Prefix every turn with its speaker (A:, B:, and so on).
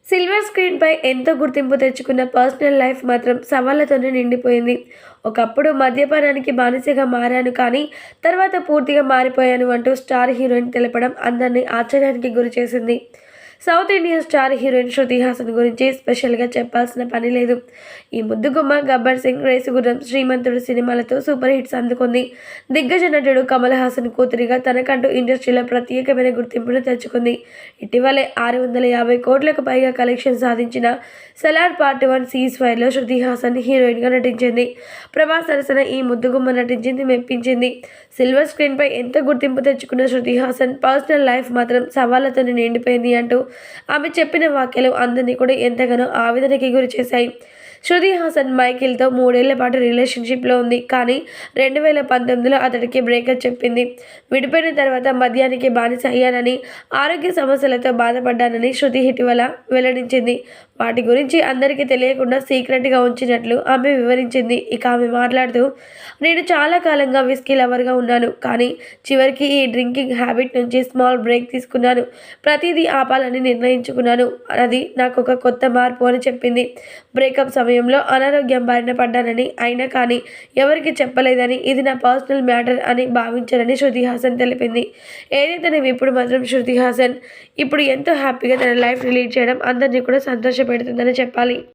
A: Silver స్క్రీన్‌పై ఎంతో గుర్తింపు తెచ్చుకున్న పర్సనల్ లైఫ్ మాత్రం సవాళ్లతోనే నిండిపోయింది. ఒకప్పుడు మద్యపానానికి బానిసగా మారాను కానీ, తర్వాత పూర్తిగా మారిపోయాను అంటూ స్టార్ హీరోయిన్ తెలపడం అందరినీ ఆశ్చర్యానికి గురిచేసింది. South Indian star heroine Shruti Haasan గురించి స్పెషల్‌గా చెప్పాల్సిన పని లేదు. ఈ ముద్దుగుమ్మ 'గబ్బర్ సింగ్', 'రేసుగుర్రం', 'శ్రీమంతుడు' సినిమాలతో సూపర్ హిట్స్ అందుకుంది. దిగ్గజ నటుడు కమల్ హాసన్ కూతురిగా తనకంటూ ఇండస్ట్రీలో ప్రత్యేకమైన గుర్తింపును తెచ్చుకుంది. ఇటీవలే 650 కోట్లకు పైగా కలెక్షన్ సాధించిన 'సలార్ పార్ట్ 1 సీజ్ ఫైర్'లో శృతి హాసన్ హీరోయిన్‌గా నటించింది. ప్రభాస్ సరసన ఈ ముద్దుగుమ్మ నటించింది, మెప్పించింది. సిల్వర్ స్క్రీన్‌పై ఎంత గుర్తింపు తెచ్చుకున్న శృతి హాసన్ పర్సనల్ లైఫ్ మాత్రం సవాళ్లతోనే నిండిపోయింది అంటూ ఆమె చెప్పిన వ్యాఖ్యలు అందరినీ కూడా ఎంతగానో ఆవేదనకి గురిచేశాయి. శృతి హాసన్ మైకేల్‌తో 3 ఏళ్ల పాటు రిలేషన్‌షిప్‌లో ఉంది. కానీ 2019లో అతడికి బ్రేకప్ చెప్పింది. విడిపోయిన తర్వాత మద్యానికి బానిస అయ్యానని, ఆరోగ్య సమస్యలతో బాధపడ్డానని శృతి ఇటీవల వెల్లడించింది. వాటి గురించి అందరికీ తెలియకుండా సీక్రెట్‌గా ఉంచినట్లు ఆమె వివరించింది. ఇక ఆమె మాట్లాడుతూ, నేను చాలా కాలంగా విస్కీ లవర్‌గా ఉన్నాను. కానీ చివరికి ఈ డ్రింకింగ్ హ్యాబిట్ నుంచి స్మాల్ బ్రేక్ తీసుకున్నాను. ప్రతిదీ ఆపాలని నిర్ణయించుకున్నాను. అది నాకొక కొత్త మార్పు అని చెప్పింది. బ్రేకప్ సమయంలో అనారోగ్యం బారిన పడ్డానని, అయినా కానీ ఎవరికీ చెప్పలేదని, ఇది నా పర్సనల్ మ్యాటర్ అని భావించానని శృతి హాసన్ తెలిపింది. ఏదైతేనేమి ఇప్పుడు మాత్రం శృతి హాసన్ ఇప్పుడు ఎంతో హ్యాపీగా తన లైఫ్‌ని లీడ్ చేయడం అందరినీ కూడా సంతోషపెడుతుందని చెప్పాలి.